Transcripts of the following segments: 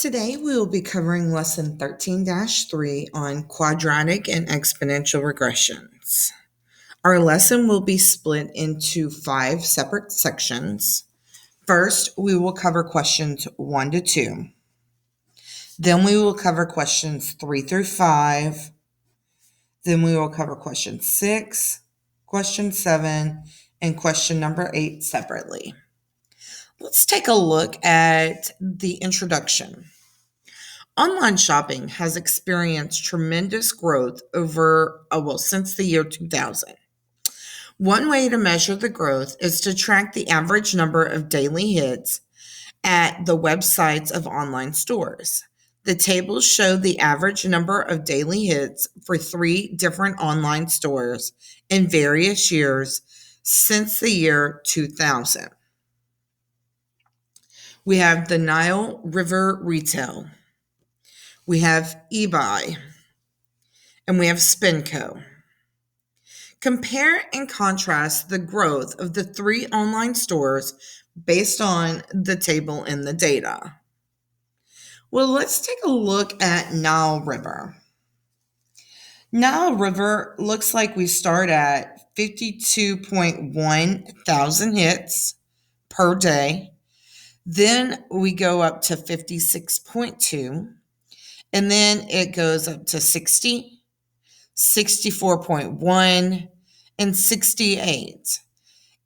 Today we will be covering lesson 13-3 on quadratic and exponential regressions. Our lesson will be split into 5 separate sections. First, we will cover questions 1 to 2. Then we will cover questions 3 through 5. Then we will cover question 6, question 7, and question number 8 separately. Let's take a look at the introduction. Online shopping has experienced tremendous growth since the year 2000. One way to measure the growth is to track the average number of daily hits at the websites of online stores. The tables show the average number of daily hits for 3 different online stores in various years since the year 2000. We have the Nile River Retail. We have eBay, and we have SpinCo. Compare and contrast the growth of the 3 online stores based on the table in the data. Well, let's take a look at Nile River. Nile River looks like we start at 52.1 thousand hits per day. Then we go up to 56.2. And then it goes up to 60, 64.1, and 68.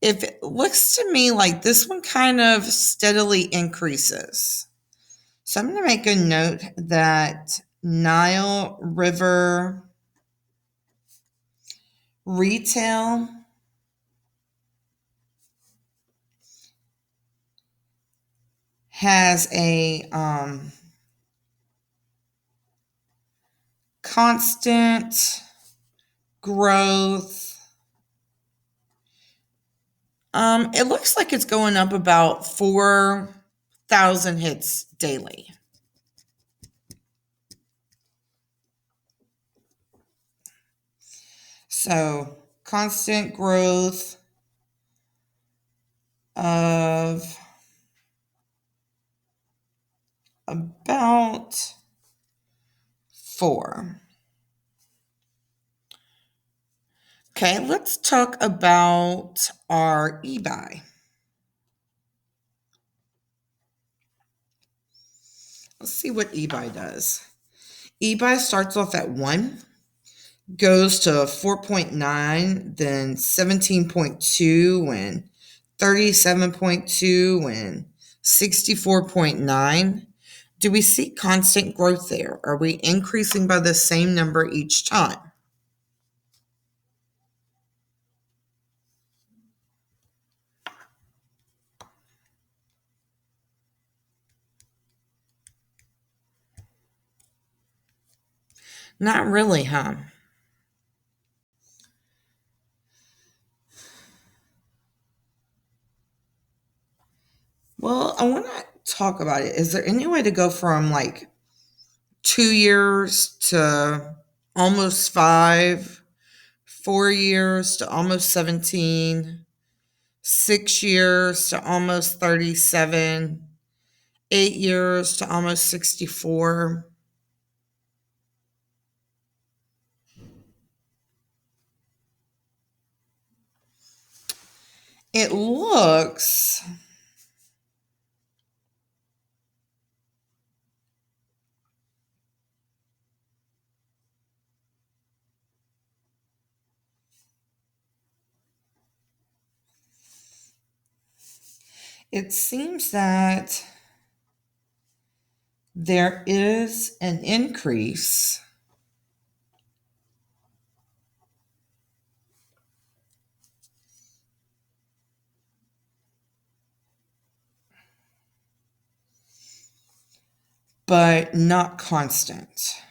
It looks to me like this one kind of steadily increases. So I'm going to make a note that Nile River Retail has a constant growth. It looks like it's going up about 4,000 hits daily. So, constant growth of about 4. Okay, let's talk about our eBay. Let's see what eBay does. eBay starts off at 1, goes to 4.9, then 17.2, and 37.2, and 64.9. Do we see constant growth there? Are we increasing by the same number each time? Not really, huh? Well, I want to talk about it. Is there any way to go from like 2 years to almost 5, 4 years to almost 17, 6 years to almost 37, 8 years to almost 64? It looks it seems that there is an increase but not constant.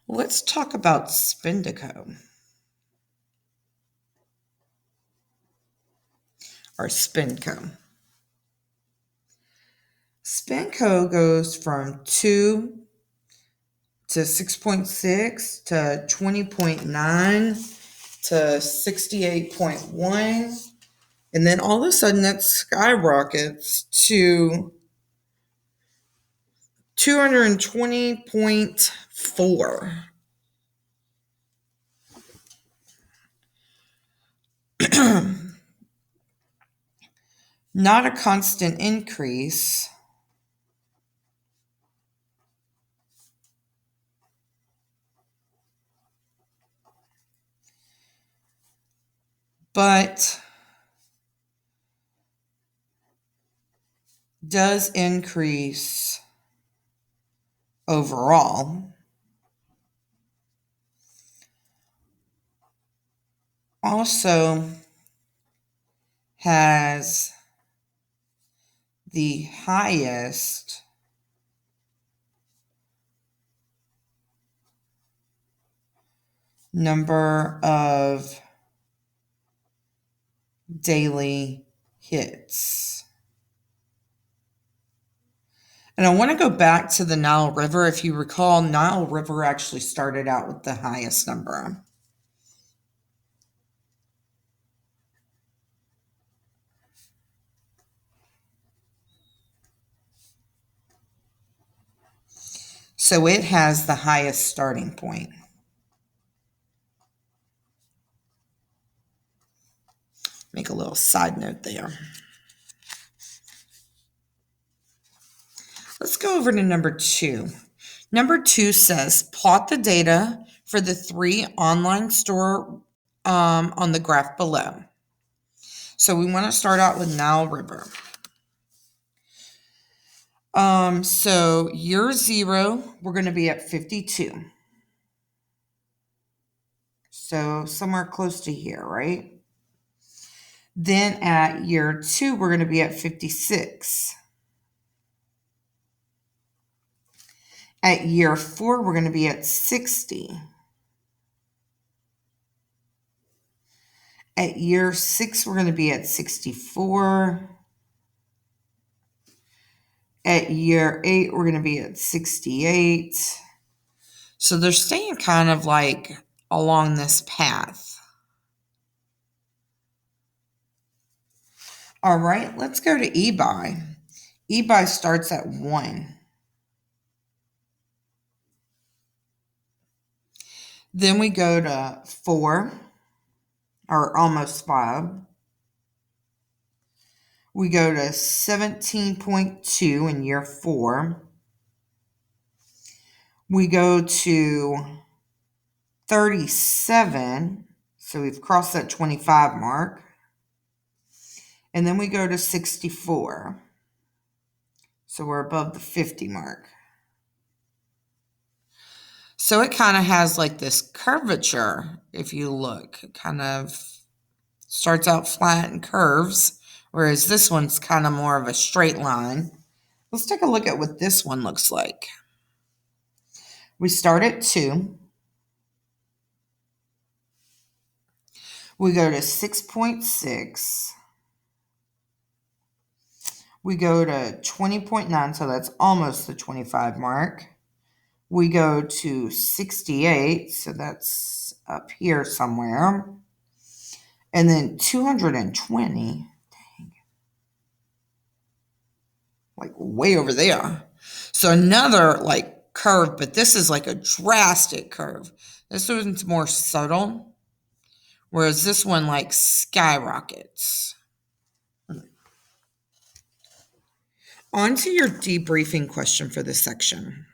Let's talk about Spindico. Or SpinCo. SpinCo goes from 2 to 6.6 to 20.9 to 68.1. And then all of a sudden that skyrockets to 220.4. Not a constant increase. But does increase overall. Also has the highest number of daily hits. And I want to go back to the Nile River. If you recall, Nile River actually started out with the highest number. So it has the highest starting point. Make a little side note there. Let's go over to number 2. Number 2 says, plot the data for the 3 online store on the graph below. So we want to start out with Nile River. So year 0, we're going to be at 52. So somewhere close to here, right? Then at year 2, we're going to be at 56. At year 4, we're going to be at 60. At year 6, we're going to be at 64. At year 8, we're going to be at 68. So they're staying kind of like along this path. All right, let's go to eBuy. eBuy starts at 1. Then we go to 4, or almost 5. We go to 17.2 in year 4. We go to 37. So we've crossed that 25 mark. And then we go to 64. So we're above the 50 mark. So it kind of has like this curvature, if you look. It kind of starts out flat and curves, whereas this one's kind of more of a straight line. Let's take a look at what this one looks like. We start at 2. We go to 6.6. We go to 20.9, so that's almost the 25 mark. We go to 68, so that's up here somewhere. And then 220, dang, like way over there. So another like curve, but this is like a drastic curve. This one's more subtle, whereas this one like skyrockets. On to your debriefing question for this section.